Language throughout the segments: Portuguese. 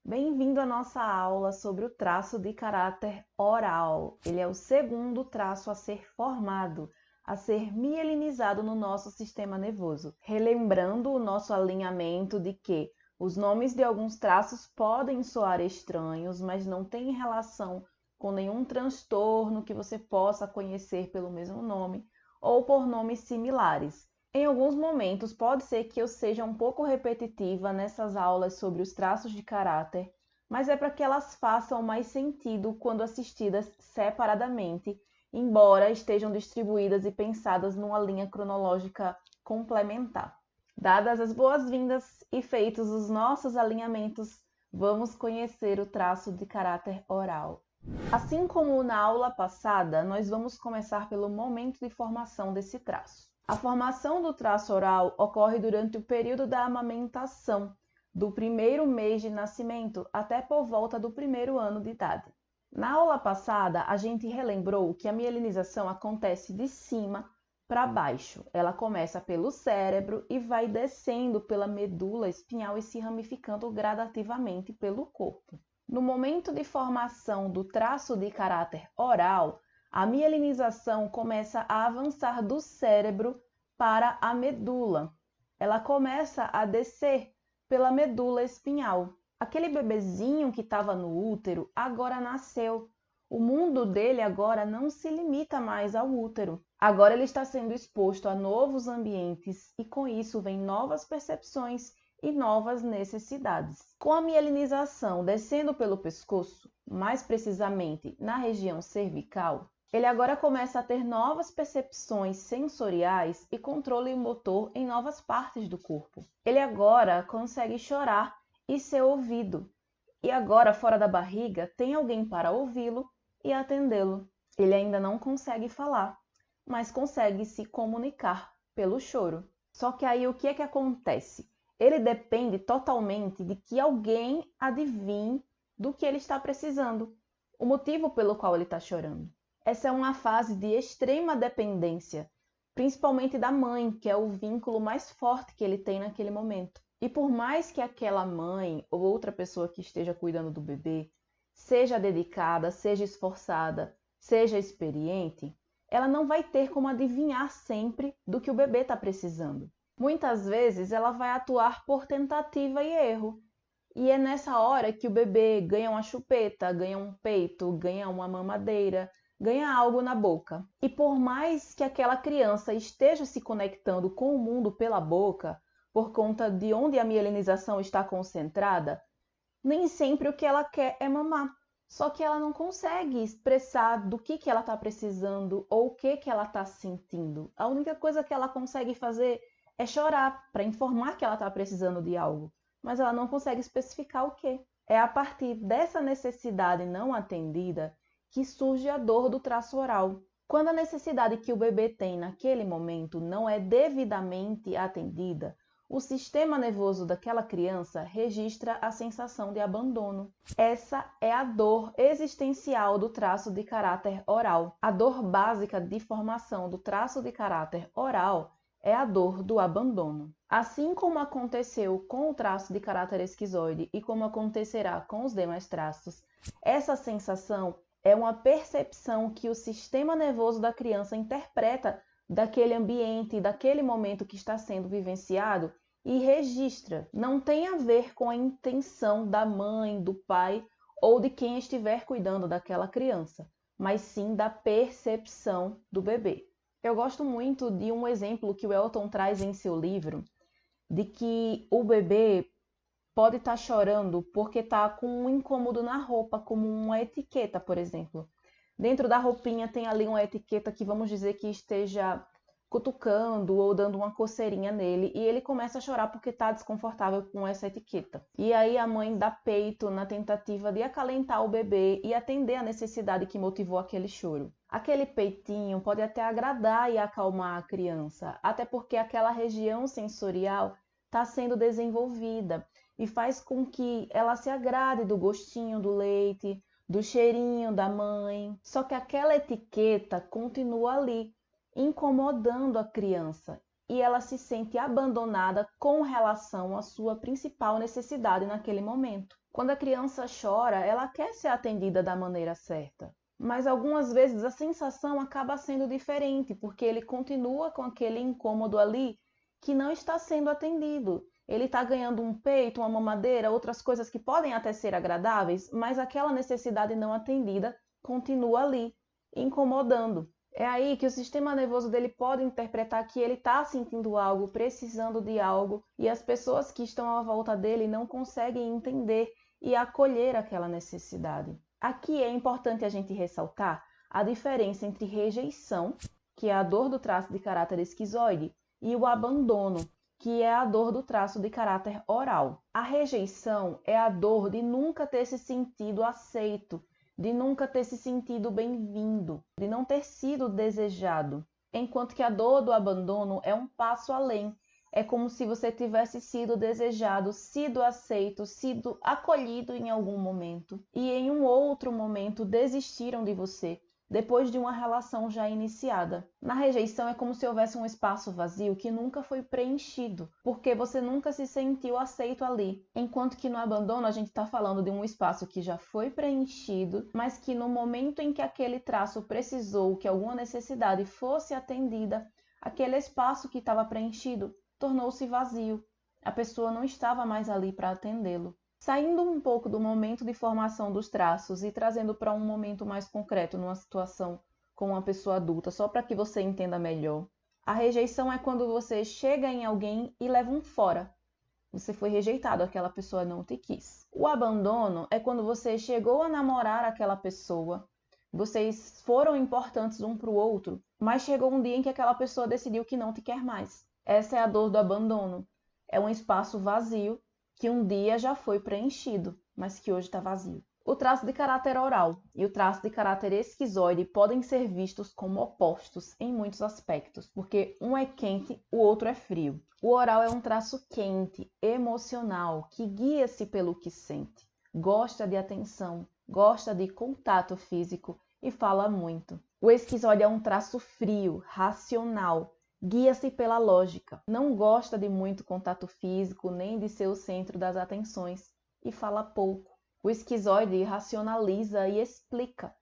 Bem-vindo à nossa aula sobre o traço de caráter oral. Ele é o segundo traço a ser formado, a ser mielinizado no nosso sistema nervoso. Relembrando o nosso alinhamento de que os nomes de alguns traços podem soar estranhos, mas não têm relação com nenhum transtorno que você possa conhecer pelo mesmo nome ou por nomes similares. Em alguns momentos, pode ser que eu seja um pouco repetitiva nessas aulas sobre os traços de caráter, mas é para que elas façam mais sentido quando assistidas separadamente, embora estejam distribuídas e pensadas numa linha cronológica complementar. Dadas as boas-vindas e feitos os nossos alinhamentos, vamos conhecer o traço de caráter oral. Assim como na aula passada, nós vamos começar pelo momento de formação desse traço. A formação do traço oral ocorre durante o período da amamentação, do primeiro mês de nascimento até por volta do primeiro ano de idade. Na aula passada, a gente relembrou que a mielinização acontece de cima para baixo. Ela começa pelo cérebro e vai descendo pela medula espinhal e se ramificando gradativamente pelo corpo. No momento de formação do traço de caráter oral, a mielinização começa a avançar do cérebro para a medula. Ela começa a descer pela medula espinhal. Aquele bebezinho que estava no útero agora nasceu. O mundo dele agora não se limita mais ao útero. Agora ele está sendo exposto a novos ambientes e com isso vem novas percepções e novas necessidades. Com a mielinização descendo pelo pescoço, mais precisamente na região cervical, ele agora começa a ter novas percepções sensoriais e controle motor em novas partes do corpo. Ele agora consegue chorar e ser ouvido. E agora, fora da barriga, tem alguém para ouvi-lo e atendê-lo. Ele ainda não consegue falar, mas consegue se comunicar pelo choro. Só que aí o que é que acontece? Ele depende totalmente de que alguém adivinhe do que ele está precisando, o motivo pelo qual ele está chorando. Essa é uma fase de extrema dependência, principalmente da mãe, que é o vínculo mais forte que ele tem naquele momento. E por mais que aquela mãe ou outra pessoa que esteja cuidando do bebê seja dedicada, seja esforçada, seja experiente, ela não vai ter como adivinhar sempre do que o bebê está precisando. Muitas vezes ela vai atuar por tentativa e erro. E é nessa hora que o bebê ganha uma chupeta, ganha um peito, ganha uma mamadeira, ganha algo na boca. E por mais que aquela criança esteja se conectando com o mundo pela boca, por conta de onde a mielinização está concentrada, nem sempre o que ela quer é mamar. Só que ela não consegue expressar do que ela está precisando ou o que ela está sentindo. A única coisa que ela consegue fazer é chorar para informar que ela está precisando de algo, mas ela não consegue especificar o que. É a partir dessa necessidade não atendida que surge a dor do traço oral. Quando a necessidade que o bebê tem naquele momento não é devidamente atendida, o sistema nervoso daquela criança registra a sensação de abandono. Essa é a dor existencial do traço de caráter oral. A dor básica de formação do traço de caráter oral é a dor do abandono. Assim como aconteceu com o traço de caráter esquizoide e como acontecerá com os demais traços, essa sensação é uma percepção que o sistema nervoso da criança interpreta daquele ambiente, daquele momento que está sendo vivenciado e registra. Não tem a ver com a intenção da mãe, do pai ou de quem estiver cuidando daquela criança, mas sim da percepção do bebê. Eu gosto muito de um exemplo que o Elton traz em seu livro, de que o bebê pode estar chorando porque está com um incômodo na roupa, como uma etiqueta, por exemplo. Dentro da roupinha tem ali uma etiqueta que vamos dizer que esteja cutucando ou dando uma coceirinha nele e ele começa a chorar porque está desconfortável com essa etiqueta. E aí a mãe dá peito na tentativa de acalentar o bebê e atender a necessidade que motivou aquele choro. Aquele peitinho pode até agradar e acalmar a criança, até porque aquela região sensorial está sendo desenvolvida e faz com que ela se agrade do gostinho do leite, do cheirinho da mãe. Só que aquela etiqueta continua ali, incomodando a criança. e ela se sente abandonada com relação à sua principal necessidade naquele momento. Quando a criança chora, ela quer ser atendida da maneira certa, mas algumas vezes a sensação acaba sendo diferente, porque ele continua com aquele incômodo ali que não está sendo atendido. Ele está ganhando um peito, uma mamadeira, outras coisas que podem até ser agradáveis, mas aquela necessidade não atendida continua ali, incomodando. É aí que o sistema nervoso dele pode interpretar que ele está sentindo algo, precisando de algo, e as pessoas que estão à volta dele não conseguem entender e acolher aquela necessidade. Aqui é importante a gente ressaltar a diferença entre rejeição, que é a dor do traço de caráter esquizoide, e o abandono, que é a dor do traço de caráter oral. A rejeição é a dor de nunca ter se sentido aceito, de nunca ter se sentido bem-vindo, de não ter sido desejado. Enquanto que a dor do abandono é um passo além. É como se você tivesse sido desejado, sido aceito, sido acolhido em algum momento e em um outro momento desistiram de você, depois de uma relação já iniciada. Na rejeição é como se houvesse um espaço vazio que nunca foi preenchido, porque você nunca se sentiu aceito ali. Enquanto que no abandono a gente está falando de um espaço que já foi preenchido, mas que no momento em que aquele traço precisou que alguma necessidade fosse atendida, aquele espaço que estava preenchido tornou-se vazio. A pessoa não estava mais ali para atendê-lo. Saindo um pouco do momento de formação dos traços e trazendo para um momento mais concreto, numa situação com uma pessoa adulta, só para que você entenda melhor. A rejeição é quando você chega em alguém e leva um fora. Você foi rejeitado, aquela pessoa não te quis. O abandono é quando você chegou a namorar aquela pessoa, vocês foram importantes um para o outro, mas chegou um dia em que aquela pessoa decidiu que não te quer mais. Essa é a dor do abandono. É um espaço vazio que um dia já foi preenchido, mas que hoje está vazio. O traço de caráter oral e o traço de caráter esquizoide podem ser vistos como opostos em muitos aspectos, porque um é quente, o outro é frio. O oral é um traço quente, emocional, que guia-se pelo que sente, gosta de atenção, gosta de contato físico e fala muito. O esquizoide é um traço frio, racional, guia-se pela lógica, não gosta de muito contato físico nem de ser o centro das atenções e fala pouco. O esquizoide racionaliza e explica.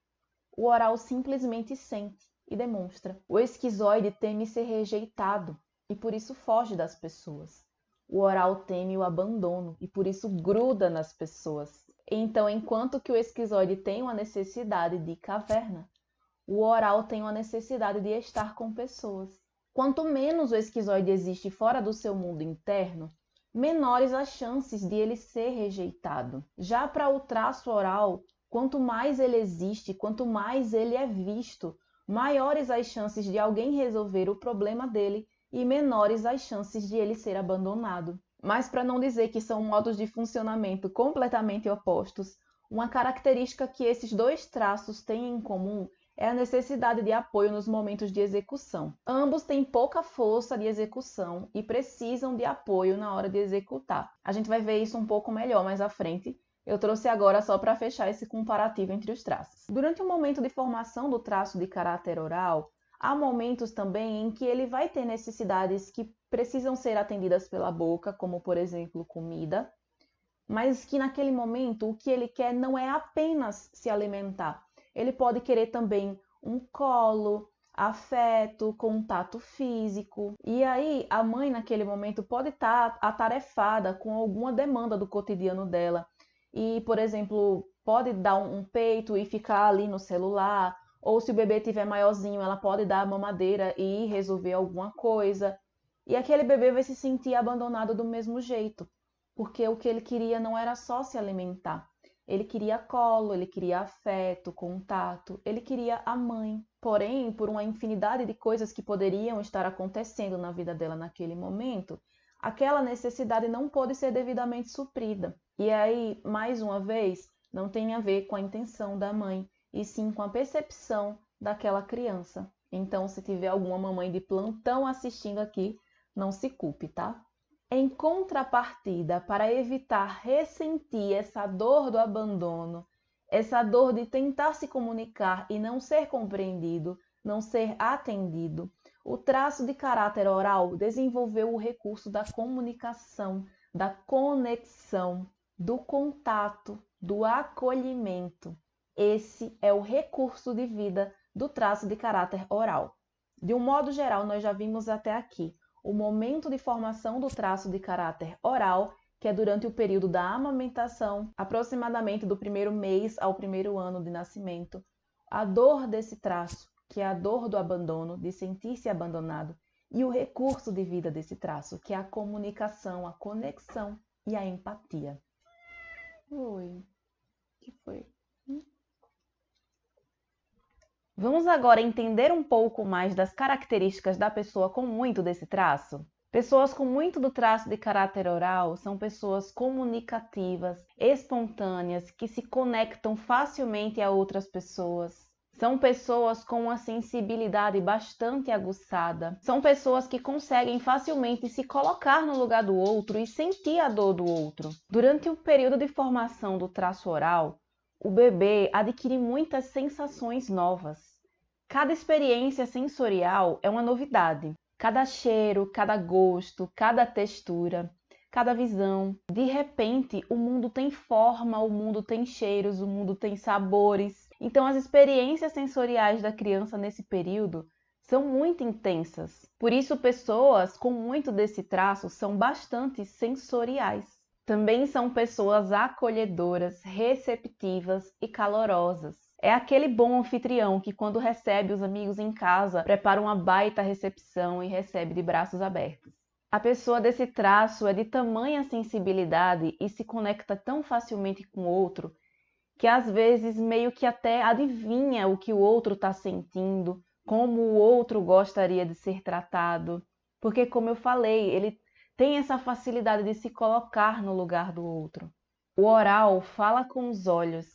O oral simplesmente sente e demonstra. O esquizoide teme ser rejeitado e por isso foge das pessoas. O oral teme o abandono e por isso gruda nas pessoas. Então, enquanto que o esquizoide tem uma necessidade de caverna, o oral tem uma necessidade de estar com pessoas. Quanto menos o esquizoide existe fora do seu mundo interno, menores as chances de ele ser rejeitado. Já para o traço oral, quanto mais ele existe, quanto mais ele é visto, maiores as chances de alguém resolver o problema dele e menores as chances de ele ser abandonado. Mas para não dizer que são modos de funcionamento completamente opostos, uma característica que esses dois traços têm em comum é a necessidade de apoio nos momentos de execução. Ambos têm pouca força de execução e precisam de apoio na hora de executar. A gente vai ver isso um pouco melhor mais à frente. Eu trouxe agora só para fechar esse comparativo entre os traços. Durante o momento de formação do traço de caráter oral, há momentos também em que ele vai ter necessidades que precisam ser atendidas pela boca, como por exemplo comida, mas que naquele momento o que ele quer não é apenas se alimentar. Ele pode querer também um colo, afeto, contato físico. E aí a mãe naquele momento pode estar atarefada com alguma demanda do cotidiano dela. E, por exemplo, pode dar um peito e ficar ali no celular. Ou se o bebê estiver maiorzinho, ela pode dar a mamadeira e ir resolver alguma coisa. E aquele bebê vai se sentir abandonado do mesmo jeito. Porque o que ele queria não era só se alimentar. Ele queria colo, ele queria afeto, contato, ele queria a mãe. Porém, por uma infinidade de coisas que poderiam estar acontecendo na vida dela naquele momento, aquela necessidade não pôde ser devidamente suprida. E aí, mais uma vez, não tem a ver com a intenção da mãe, e sim com a percepção daquela criança. Então, se tiver alguma mamãe de plantão assistindo aqui, não se culpe, tá? Em contrapartida, para evitar ressentir essa dor do abandono, essa dor de tentar se comunicar e não ser compreendido, não ser atendido, O traço de caráter oral desenvolveu o recurso da comunicação, da conexão, do contato, do acolhimento. Esse é o recurso de vida do traço de caráter oral. De um modo geral, nós já vimos até aqui o momento de formação do traço de caráter oral, que é durante o período da amamentação, aproximadamente do primeiro mês ao primeiro ano de nascimento. A dor desse traço, que é a dor do abandono, de sentir-se abandonado, e o recurso de vida desse traço, que é a comunicação, a conexão e a empatia. Oi, que foi? Vamos agora entender um pouco mais das características da pessoa com muito desse traço? Pessoas com muito do traço de caráter oral são pessoas comunicativas, espontâneas, que se conectam facilmente a outras pessoas. São pessoas com uma sensibilidade bastante aguçada. São pessoas que conseguem facilmente se colocar no lugar do outro e sentir a dor do outro. Durante o período de formação do traço oral, o bebê adquire muitas sensações novas. Cada experiência sensorial é uma novidade. Cada cheiro, cada gosto, cada textura, cada visão. De repente, o mundo tem forma, o mundo tem cheiros, o mundo tem sabores. Então, as experiências sensoriais da criança nesse período são muito intensas. Por isso, pessoas com muito desse traço são bastante sensoriais. Também são pessoas acolhedoras, receptivas e calorosas. É aquele bom anfitrião que, quando recebe os amigos em casa, prepara uma baita recepção e recebe de braços abertos. A pessoa desse traço é de tamanha sensibilidade e se conecta tão facilmente com o outro que às vezes meio que até adivinha o que o outro está sentindo, como o outro gostaria de ser tratado. Porque, como eu falei, ele tem essa facilidade de se colocar no lugar do outro. O oral fala com os olhos,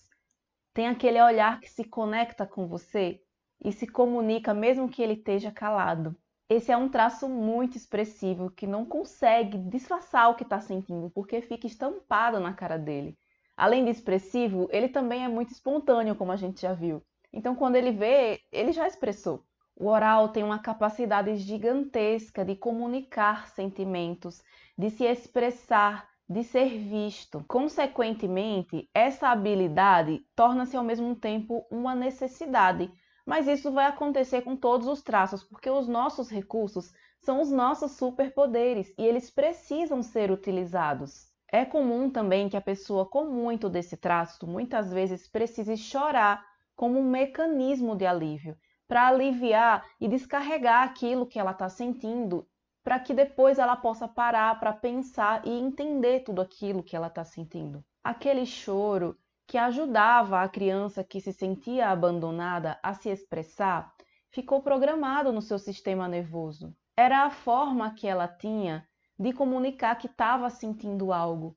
tem aquele olhar que se conecta com você e se comunica mesmo que ele esteja calado. Esse é um traço muito expressivo que não consegue disfarçar o que está sentindo, porque fica estampado na cara dele. Além de expressivo, ele também é muito espontâneo, como a gente já viu. Então, quando ele vê, ele já expressou. O oral tem uma capacidade gigantesca de comunicar sentimentos, de se expressar, de ser visto. Consequentemente, essa habilidade torna-se ao mesmo tempo uma necessidade, mas isso vai acontecer com todos os traços, porque os nossos recursos são os nossos superpoderes e eles precisam ser utilizados. É comum também que a pessoa com muito desse traço muitas vezes precise chorar como um mecanismo de alívio, para aliviar e descarregar aquilo que ela está sentindo, para que depois ela possa parar para pensar e entender tudo aquilo que ela está sentindo. Aquele choro que ajudava a criança que se sentia abandonada a se expressar ficou programado no seu sistema nervoso. Era a forma que ela tinha de comunicar que estava sentindo algo,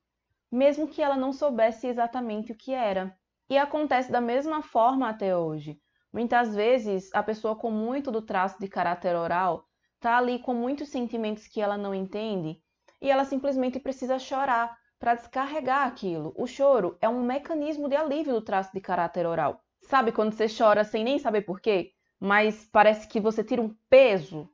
mesmo que ela não soubesse exatamente o que era. E acontece da mesma forma até hoje. Muitas vezes, a pessoa com muito do traço de caráter oral está ali com muitos sentimentos que ela não entende e ela simplesmente precisa chorar para descarregar aquilo. O choro é um mecanismo de alívio do traço de caráter oral. Sabe quando você chora sem nem saber por quê? Mas parece que você tira um peso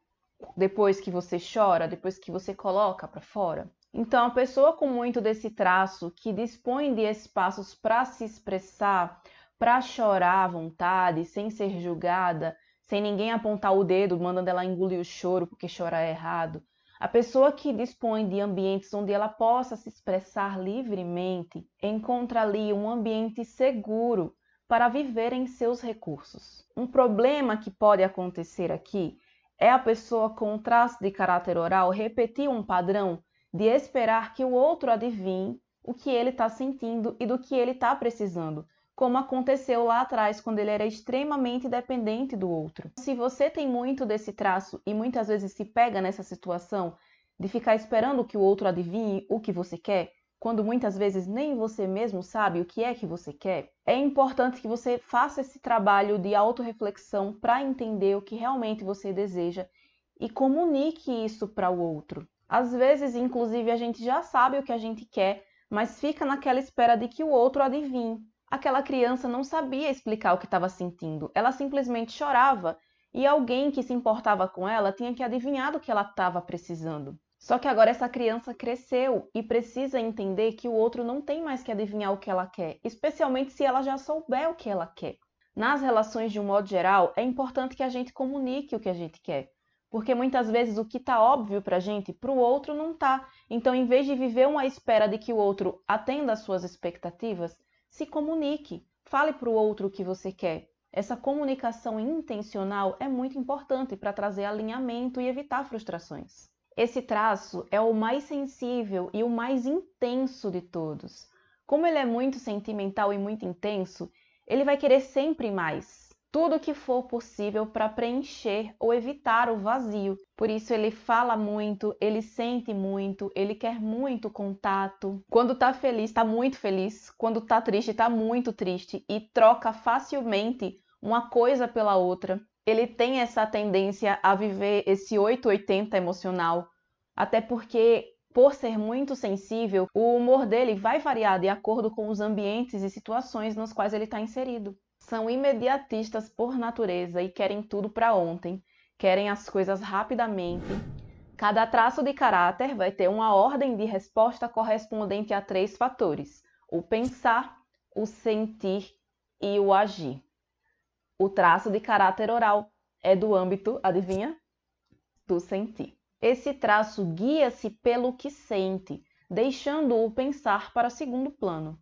depois que você chora, depois que você coloca para fora. Então, a pessoa com muito desse traço, que dispõe de espaços para se expressar, para chorar à vontade, sem ser julgada, sem ninguém apontar o dedo, mandando ela engolir o choro porque chorar é errado. A pessoa que dispõe de ambientes onde ela possa se expressar livremente, encontra ali um ambiente seguro para viver em seus recursos. Um problema que pode acontecer aqui é a pessoa com traço de caráter oral repetir um padrão de esperar que o outro adivinhe o que ele está sentindo e do que ele está precisando, como aconteceu lá atrás, quando ele era extremamente dependente do outro. Se você tem muito desse traço e muitas vezes se pega nessa situação de ficar esperando que o outro adivinhe o que você quer, quando muitas vezes nem você mesmo sabe o que é que você quer, é importante que você faça esse trabalho de autorreflexão para entender o que realmente você deseja e comunique isso para o outro. Às vezes, inclusive, a gente já sabe o que a gente quer, mas fica naquela espera de que o outro adivinhe. Aquela criança não sabia explicar o que estava sentindo, ela simplesmente chorava e alguém que se importava com ela tinha que adivinhar do que ela estava precisando. Só que agora essa criança cresceu e precisa entender que o outro não tem mais que adivinhar o que ela quer, especialmente se ela já souber o que ela quer. Nas relações, de um modo geral, é importante que a gente comunique o que a gente quer, porque muitas vezes o que está óbvio para a gente, para o outro não está. Então, em vez de viver uma espera de que o outro atenda às suas expectativas, se comunique, fale para o outro o que você quer. Essa comunicação intencional é muito importante para trazer alinhamento e evitar frustrações. Esse traço é o mais sensível e o mais intenso de todos. Como ele é muito sentimental e muito intenso, ele vai querer sempre mais. Tudo o que for possível para preencher ou evitar o vazio. Por isso ele fala muito, ele sente muito, ele quer muito contato. Quando tá feliz, tá muito feliz. Quando tá triste, tá muito triste. E troca facilmente uma coisa pela outra. Ele tem essa tendência a viver esse 880 emocional, até porque, por ser muito sensível, o humor dele vai variar de acordo com os ambientes e situações nos quais ele está inserido. São imediatistas por natureza e querem tudo para ontem, querem as coisas rapidamente. Cada traço de caráter vai ter uma ordem de resposta correspondente a 3 fatores: o pensar, o sentir e o agir. O traço de caráter oral é do âmbito, adivinha? Do sentir. Esse traço guia-se pelo que sente, deixando-o pensar para segundo plano.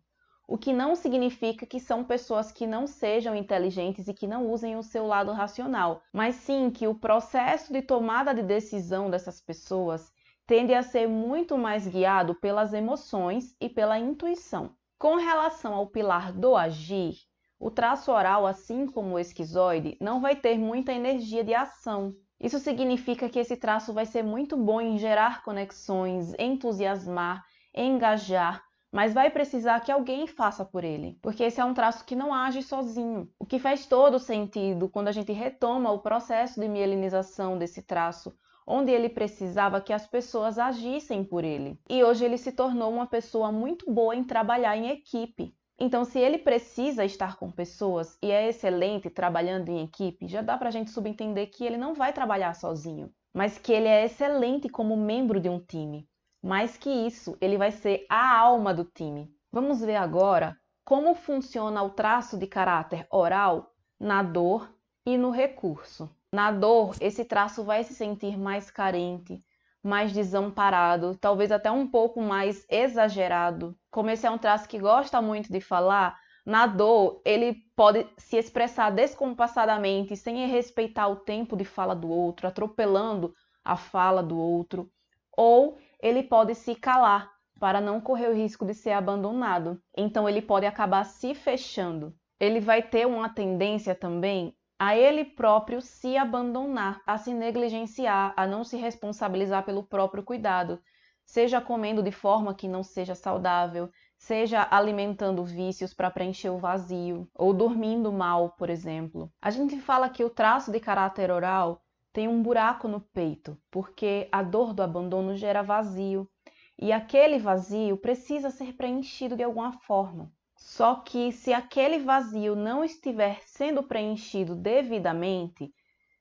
O que não significa que são pessoas que não sejam inteligentes e que não usem o seu lado racional, mas sim que o processo de tomada de decisão dessas pessoas tende a ser muito mais guiado pelas emoções e pela intuição. Com relação ao pilar do agir, o traço oral, assim como o esquizoide, não vai ter muita energia de ação. Isso significa que esse traço vai ser muito bom em gerar conexões, entusiasmar, engajar, mas vai precisar que alguém faça por ele, porque esse é um traço que não age sozinho. O que faz todo sentido quando a gente retoma o processo de mielinização desse traço, onde ele precisava que as pessoas agissem por ele. E hoje ele se tornou uma pessoa muito boa em trabalhar em equipe. Então, se ele precisa estar com pessoas e é excelente trabalhando em equipe, já dá para a gente subentender que ele não vai trabalhar sozinho, mas que ele é excelente como membro de um time. Mais que isso, ele vai ser a alma do time. Vamos ver agora como funciona o traço de caráter oral na dor e no recurso. Na dor, esse traço vai se sentir mais carente, mais desamparado, talvez até um pouco mais exagerado. Como esse é um traço que gosta muito de falar, na dor ele pode se expressar descompassadamente, sem respeitar o tempo de fala do outro, atropelando a fala do outro, ou ele pode se calar para não correr o risco de ser abandonado. Então ele pode acabar se fechando. Ele vai ter uma tendência também a ele próprio se abandonar, a se negligenciar, a não se responsabilizar pelo próprio cuidado, seja comendo de forma que não seja saudável, seja alimentando vícios para preencher o vazio, ou dormindo mal, por exemplo. A gente fala que o traço de caráter oral tem um buraco no peito, porque a dor do abandono gera vazio, e aquele vazio precisa ser preenchido de alguma forma. Só que se aquele vazio não estiver sendo preenchido devidamente,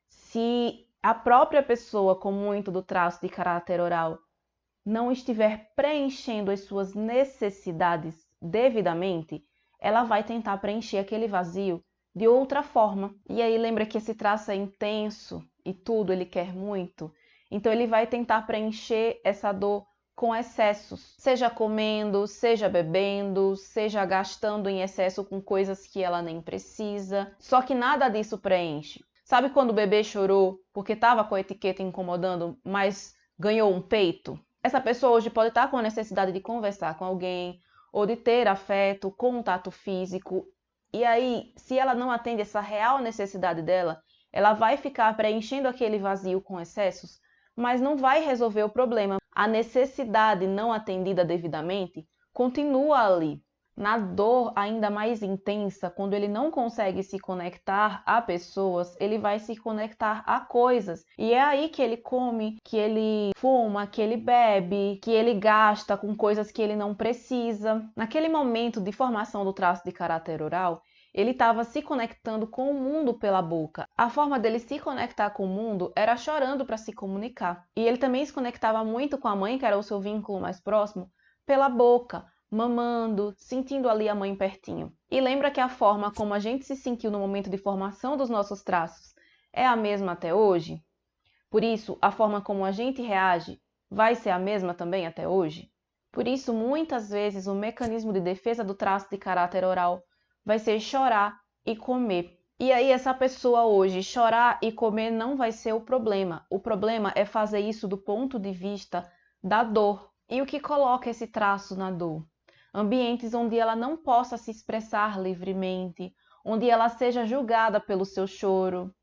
se a própria pessoa com muito do traço de caráter oral não estiver preenchendo as suas necessidades devidamente, ela vai tentar preencher aquele vazio de outra forma. E aí lembra que esse traço é intenso e tudo ele quer muito, então ele vai tentar preencher essa dor com excessos, seja comendo, seja bebendo, seja gastando em excesso com coisas que ela nem precisa. Só que nada disso preenche. Sabe quando o bebê chorou porque estava com a etiqueta incomodando, mas ganhou um peito? Essa pessoa hoje pode estar com a necessidade de conversar com alguém, ou de ter afeto, contato físico. E aí, se ela não atende essa real necessidade dela, ela vai ficar preenchendo aquele vazio com excessos, mas não vai resolver o problema. A necessidade não atendida devidamente continua ali. Na dor ainda mais intensa, quando ele não consegue se conectar a pessoas, ele vai se conectar a coisas. E é aí que ele come, que ele fuma, que ele bebe, que ele gasta com coisas que ele não precisa. Naquele momento de formação do traço de caráter oral, Ele estava se conectando com o mundo pela boca. A forma dele se conectar com o mundo era chorando para se comunicar. E ele também se conectava muito com a mãe, que era o seu vínculo mais próximo, pela boca, mamando, sentindo ali a mãe pertinho. E lembra que a forma como a gente se sentiu no momento de formação dos nossos traços é a mesma até hoje? Por isso, a forma como a gente reage vai ser a mesma também até hoje? Por isso, muitas vezes, o mecanismo de defesa do traço de caráter oral vai ser chorar e comer. E aí, essa pessoa hoje, chorar e comer não vai ser o problema. O problema é fazer isso do ponto de vista da dor. E o que coloca esse traço na dor? Ambientes onde ela não possa se expressar livremente, onde ela seja julgada pelo seu choro,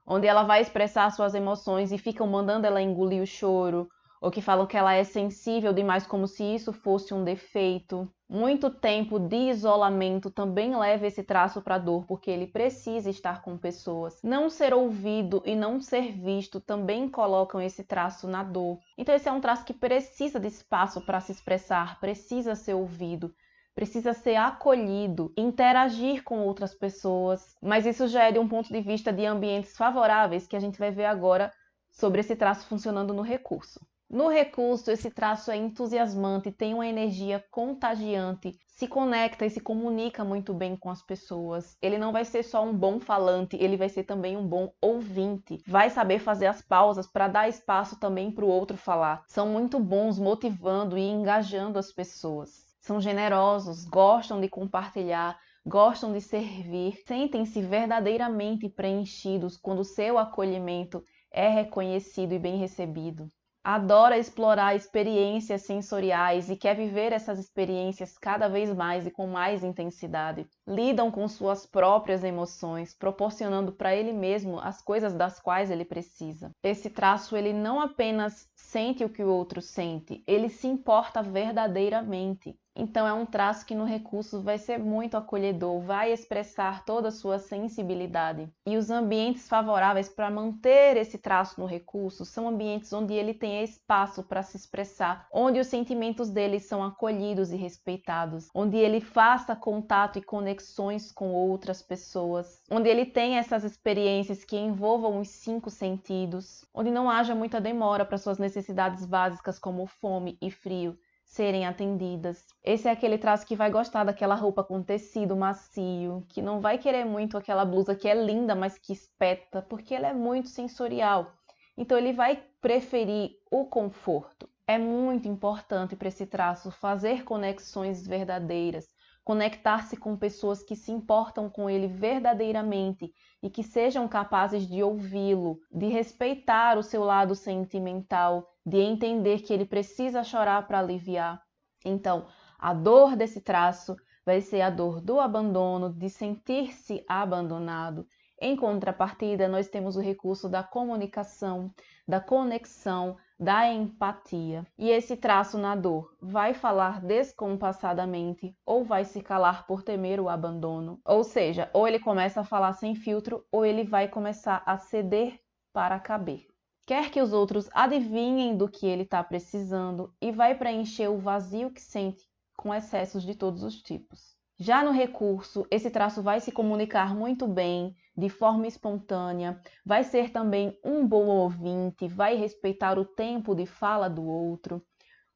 onde ela vai expressar suas emoções e ficam mandando ela engolir o choro, ou que falam que ela é sensível demais como se isso fosse um defeito. Muito tempo de isolamento também leva esse traço para a dor, porque ele precisa estar com pessoas. Não ser ouvido e não ser visto também colocam esse traço na dor. Então esse é um traço que precisa de espaço para se expressar, precisa ser ouvido, precisa ser acolhido, interagir com outras pessoas, mas isso já é de um ponto de vista de ambientes favoráveis que a gente vai ver agora sobre esse traço funcionando no recurso. No recurso, esse traço é entusiasmante, tem uma energia contagiante, se conecta e se comunica muito bem com as pessoas. Ele não vai ser só um bom falante, ele vai ser também um bom ouvinte. Vai saber fazer as pausas para dar espaço também para o outro falar. São muito bons motivando e engajando as pessoas. São generosos, gostam de compartilhar, gostam de servir, sentem-se verdadeiramente preenchidos quando seu acolhimento é reconhecido e bem recebido. Adora explorar experiências sensoriais e quer viver essas experiências cada vez mais e com mais intensidade. Lidam com suas próprias emoções, proporcionando para ele mesmo as coisas das quais ele precisa. Esse traço, ele não apenas sente o que o outro sente, ele se importa verdadeiramente. Então é um traço que no recurso vai ser muito acolhedor, vai expressar toda a sua sensibilidade. E os ambientes favoráveis para manter esse traço no recurso são ambientes onde ele tem espaço para se expressar, onde os sentimentos dele são acolhidos e respeitados, onde ele faça contato e conexões com outras pessoas, onde ele tem essas experiências que envolvam os 5 sentidos, onde não haja muita demora para suas necessidades básicas como fome e frio serem atendidas. Esse é aquele traço que vai gostar daquela roupa com tecido macio, que não vai querer muito aquela blusa que é linda, mas que espeta, porque ela é muito sensorial. Então ele vai preferir o conforto. É muito importante para esse traço fazer conexões verdadeiras, conectar-se com pessoas que se importam com ele verdadeiramente e que sejam capazes de ouvi-lo, de respeitar o seu lado sentimental, de entender que ele precisa chorar para aliviar. Então, a dor desse traço vai ser a dor do abandono, de sentir-se abandonado. Em contrapartida, nós temos o recurso da comunicação, da conexão, da empatia. E esse traço na dor vai falar descompassadamente ou vai se calar por temer o abandono. Ou seja, ou ele começa a falar sem filtro ou ele vai começar a ceder para caber. Quer que os outros adivinhem do que ele está precisando e vai preencher o vazio que sente com excessos de todos os tipos. Já no recurso, esse traço vai se comunicar muito bem, de forma espontânea, vai ser também um bom ouvinte, vai respeitar o tempo de fala do outro,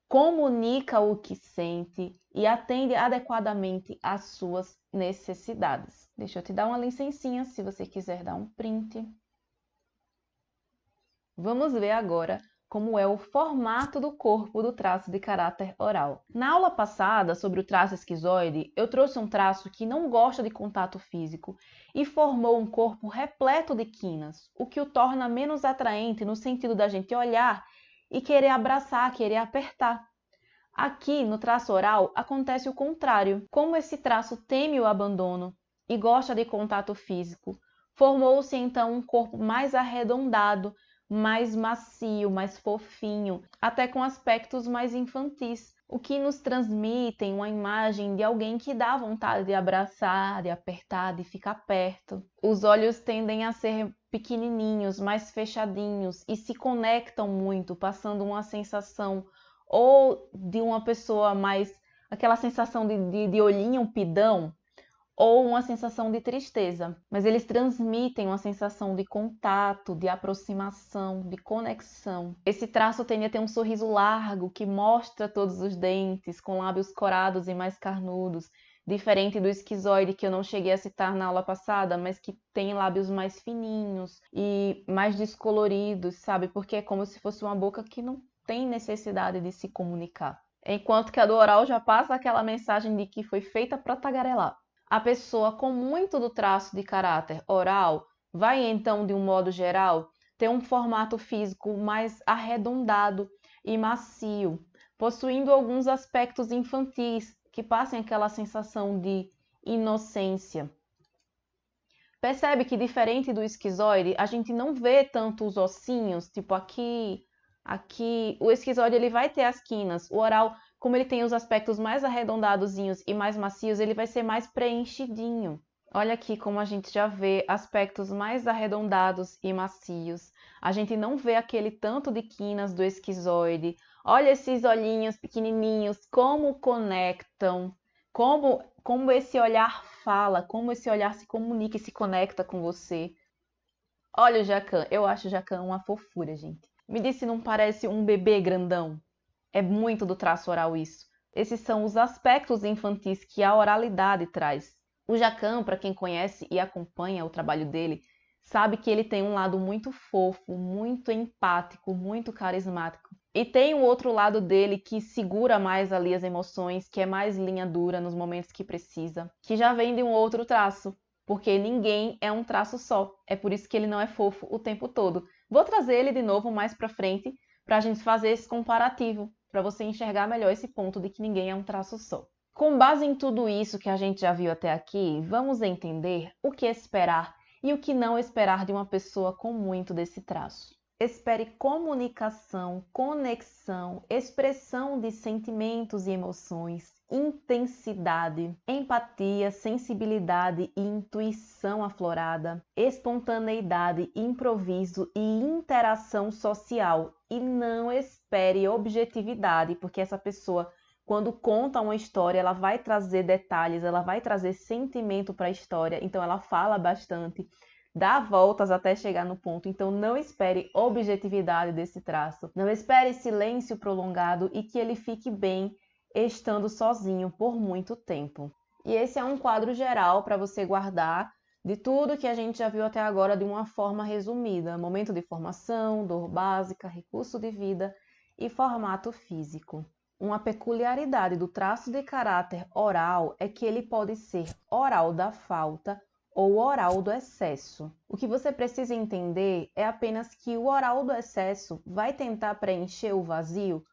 comunica o que sente e atende adequadamente às suas necessidades. Deixa eu te dar uma licencinha se você quiser dar um print. Vamos ver agora como é o formato do corpo do traço de caráter oral. Na aula passada, sobre o traço esquizoide, eu trouxe um traço que não gosta de contato físico e formou um corpo repleto de quinas, o que o torna menos atraente no sentido da gente olhar e querer abraçar, querer apertar. Aqui, no traço oral, acontece o contrário. Como esse traço teme o abandono e gosta de contato físico, formou-se então um corpo mais arredondado, mais macio, mais fofinho, até com aspectos mais infantis, o que nos transmitem uma imagem de alguém que dá vontade de abraçar, de apertar, de ficar perto. Os olhos tendem a ser pequenininhos, mais fechadinhos e se conectam muito, passando uma sensação ou de uma pessoa mais, aquela sensação de olhinho pidão, ou uma sensação de tristeza, mas eles transmitem uma sensação de contato, de aproximação, de conexão. Esse traço tende a ter um sorriso largo que mostra todos os dentes, com lábios corados e mais carnudos, diferente do esquizoide que eu não cheguei a citar na aula passada, mas que tem lábios mais fininhos e mais descoloridos, sabe? Porque é como se fosse uma boca que não tem necessidade de se comunicar. Enquanto que a do oral já passa aquela mensagem de que foi feita para tagarelar. A pessoa com muito do traço de caráter oral vai, então, de um modo geral, ter um formato físico mais arredondado e macio, possuindo alguns aspectos infantis que passem aquela sensação de inocência. Percebe que, diferente do esquizoide, a gente não vê tanto os ossinhos, tipo aqui, o esquizoide ele vai ter as quinas, o oral, como ele tem os aspectos mais arredondadozinhos e mais macios, ele vai ser mais preenchidinho. Olha aqui como a gente já vê aspectos mais arredondados e macios. A gente não vê aquele tanto de quinas do esquizoide. Olha esses olhinhos pequenininhos, como conectam, como esse olhar fala, como esse olhar se comunica e se conecta com você. Olha o Jacan, eu acho o Jacan uma fofura, gente. Me diz se não parece um bebê grandão. É muito do traço oral isso. Esses são os aspectos infantis que a oralidade traz. O Jacan, para quem conhece e acompanha o trabalho dele, sabe que ele tem um lado muito fofo, muito empático, muito carismático. E tem o outro lado dele que segura mais ali as emoções, que é mais linha dura nos momentos que precisa, que já vem de um outro traço, porque ninguém é um traço só. É por isso que ele não é fofo o tempo todo. Vou trazer ele de novo mais pra frente para a gente fazer esse comparativo, para você enxergar melhor esse ponto de que ninguém é um traço só. Com base em tudo isso que a gente já viu até aqui, vamos entender o que esperar e o que não esperar de uma pessoa com muito desse traço. Espere comunicação, conexão, expressão de sentimentos e emoções, intensidade, empatia, sensibilidade e intuição aflorada, espontaneidade, improviso e interação social. E não espere objetividade, porque essa pessoa, quando conta uma história, ela vai trazer detalhes, ela vai trazer sentimento para a história, então ela fala bastante, dá voltas até chegar no ponto. Então não espere objetividade desse traço, não espere silêncio prolongado e que ele fique bem estando sozinho por muito tempo. E esse é um quadro geral para você guardar de tudo que a gente já viu até agora de uma forma resumida: momento de formação, dor básica, recurso de vida e formato físico. Uma peculiaridade do traço de caráter oral é que ele pode ser oral da falta ou oral do excesso. O que você precisa entender é apenas que o oral do excesso vai tentar preencher o vazio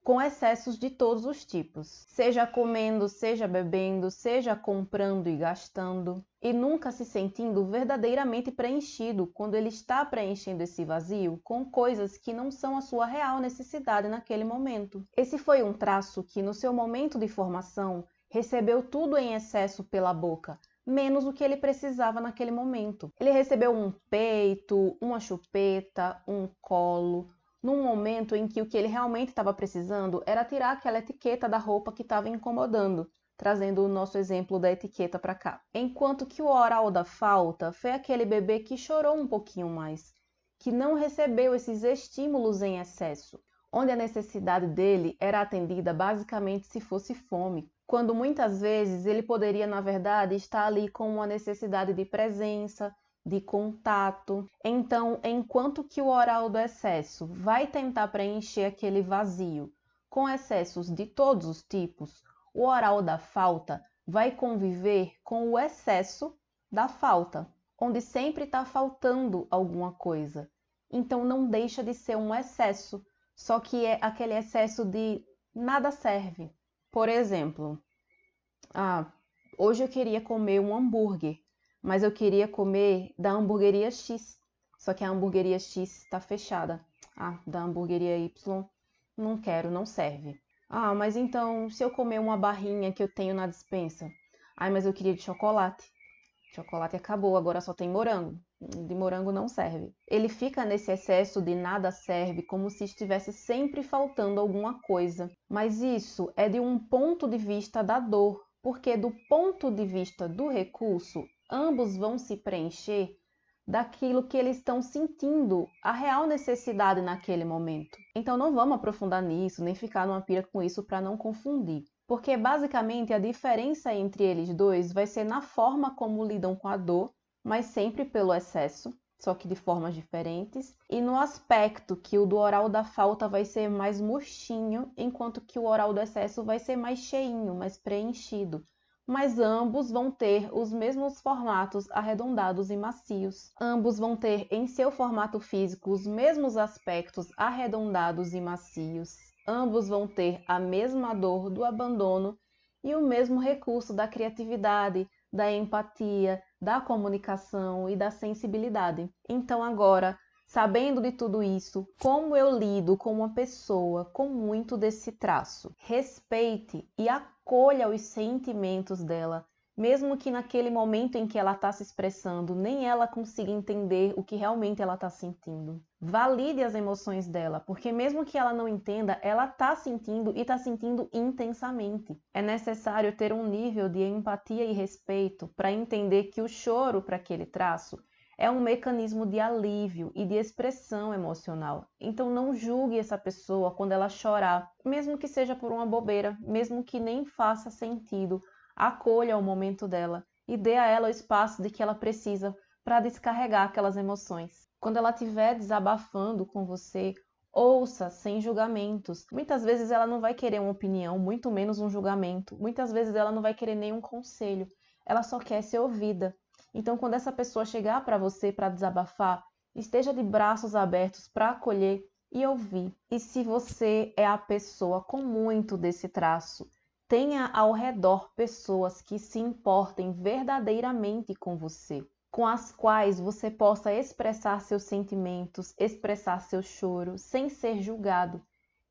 com excessos de todos os tipos, seja comendo, seja bebendo, seja comprando e gastando, e nunca se sentindo verdadeiramente preenchido quando ele está preenchendo esse vazio com coisas que não são a sua real necessidade naquele momento. Esse foi um traço que, no seu momento de formação, recebeu tudo em excesso pela boca, menos o que ele precisava naquele momento. Ele recebeu um peito, uma chupeta, um colo, num momento em que o que ele realmente estava precisando era tirar aquela etiqueta da roupa que estava incomodando, trazendo o nosso exemplo da etiqueta para cá. Enquanto que o oral da falta foi aquele bebê que chorou um pouquinho mais, que não recebeu esses estímulos em excesso, onde a necessidade dele era atendida basicamente se fosse fome, quando muitas vezes ele poderia, na verdade, estar ali com uma necessidade de presença, de contato. Então, enquanto que o oral do excesso vai tentar preencher aquele vazio com excessos de todos os tipos, o oral da falta vai conviver com o excesso da falta, onde sempre está faltando alguma coisa. Então, não deixa de ser um excesso, só que é aquele excesso de nada serve. Por exemplo, hoje eu queria comer um hambúrguer, mas eu queria comer da hamburgueria X, só que a hamburgueria X está fechada. Da hamburgueria Y, não quero, não serve. Mas então, se eu comer uma barrinha que eu tenho na despensa? Mas eu queria de chocolate. Chocolate acabou, agora só tem morango. De morango não serve. Ele fica nesse excesso de nada serve, como se estivesse sempre faltando alguma coisa. Mas isso é de um ponto de vista da dor, porque do ponto de vista do recurso, ambos vão se preencher daquilo que eles estão sentindo, a real necessidade naquele momento. Então não vamos aprofundar nisso, nem ficar numa pira com isso para não confundir. Porque basicamente a diferença entre eles dois vai ser na forma como lidam com a dor, mas sempre pelo excesso, só que de formas diferentes, e no aspecto que o do oral da falta vai ser mais murchinho, enquanto que o oral do excesso vai ser mais cheinho, mais preenchido. Mas ambos vão ter os mesmos formatos arredondados e macios. Ambos vão ter em seu formato físico os mesmos aspectos arredondados e macios. Ambos vão ter a mesma dor do abandono e o mesmo recurso da criatividade, da empatia, da comunicação e da sensibilidade. Então agora, sabendo de tudo isso, como eu lido com uma pessoa com muito desse traço? Respeite e acolha os sentimentos dela, mesmo que naquele momento em que ela está se expressando, nem ela consiga entender o que realmente ela está sentindo. Valide as emoções dela, porque mesmo que ela não entenda, ela está sentindo e está sentindo intensamente. É necessário ter um nível de empatia e respeito para entender que o choro para aquele traço é um mecanismo de alívio e de expressão emocional. Então não julgue essa pessoa quando ela chorar, mesmo que seja por uma bobeira, mesmo que nem faça sentido. Acolha o momento dela e dê a ela o espaço de que ela precisa para descarregar aquelas emoções. Quando ela estiver desabafando com você, ouça sem julgamentos. Muitas vezes ela não vai querer uma opinião, muito menos um julgamento. Muitas vezes ela não vai querer nenhum conselho. Ela só quer ser ouvida. Então, quando essa pessoa chegar para você para desabafar, esteja de braços abertos para acolher e ouvir. E se você é a pessoa com muito desse traço, tenha ao redor pessoas que se importem verdadeiramente com você, com as quais você possa expressar seus sentimentos, expressar seu choro, sem ser julgado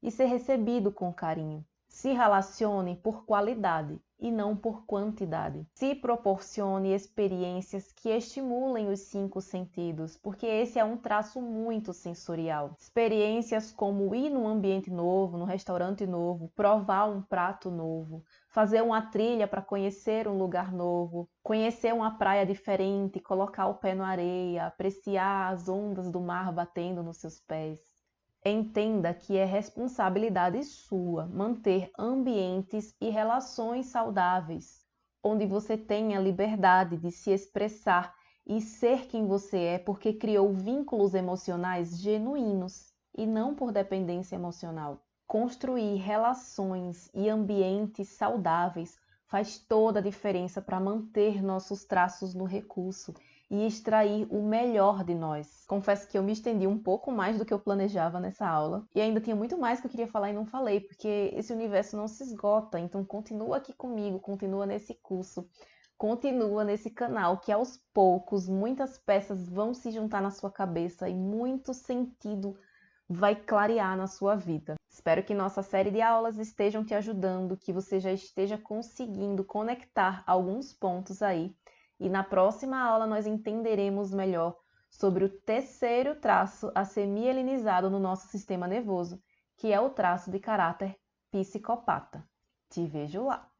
e ser recebido com carinho. Se relacione por qualidade e não por quantidade. Se proporcione experiências que estimulem os 5 sentidos, porque esse é um traço muito sensorial. Experiências como ir num ambiente novo, num restaurante novo, provar um prato novo, fazer uma trilha para conhecer um lugar novo, conhecer uma praia diferente, colocar o pé na areia, apreciar as ondas do mar batendo nos seus pés. Entenda que é responsabilidade sua manter ambientes e relações saudáveis, onde você tenha liberdade de se expressar e ser quem você é, porque criou vínculos emocionais genuínos e não por dependência emocional. Construir relações e ambientes saudáveis faz toda a diferença para manter nossos traços no recurso e extrair o melhor de nós. Confesso que eu me estendi um pouco mais do que eu planejava nessa aula e ainda tinha muito mais que eu queria falar e não falei, porque esse universo não se esgota, então continua aqui comigo, continua nesse curso, continua nesse canal, que aos poucos muitas peças vão se juntar na sua cabeça e muito sentido vai clarear na sua vida. Espero que nossa série de aulas estejam te ajudando, que você já esteja conseguindo conectar alguns pontos aí. E na próxima aula nós entenderemos melhor sobre o terceiro traço a ser mielinizado no nosso sistema nervoso, que é o traço de caráter psicopata. Te vejo lá!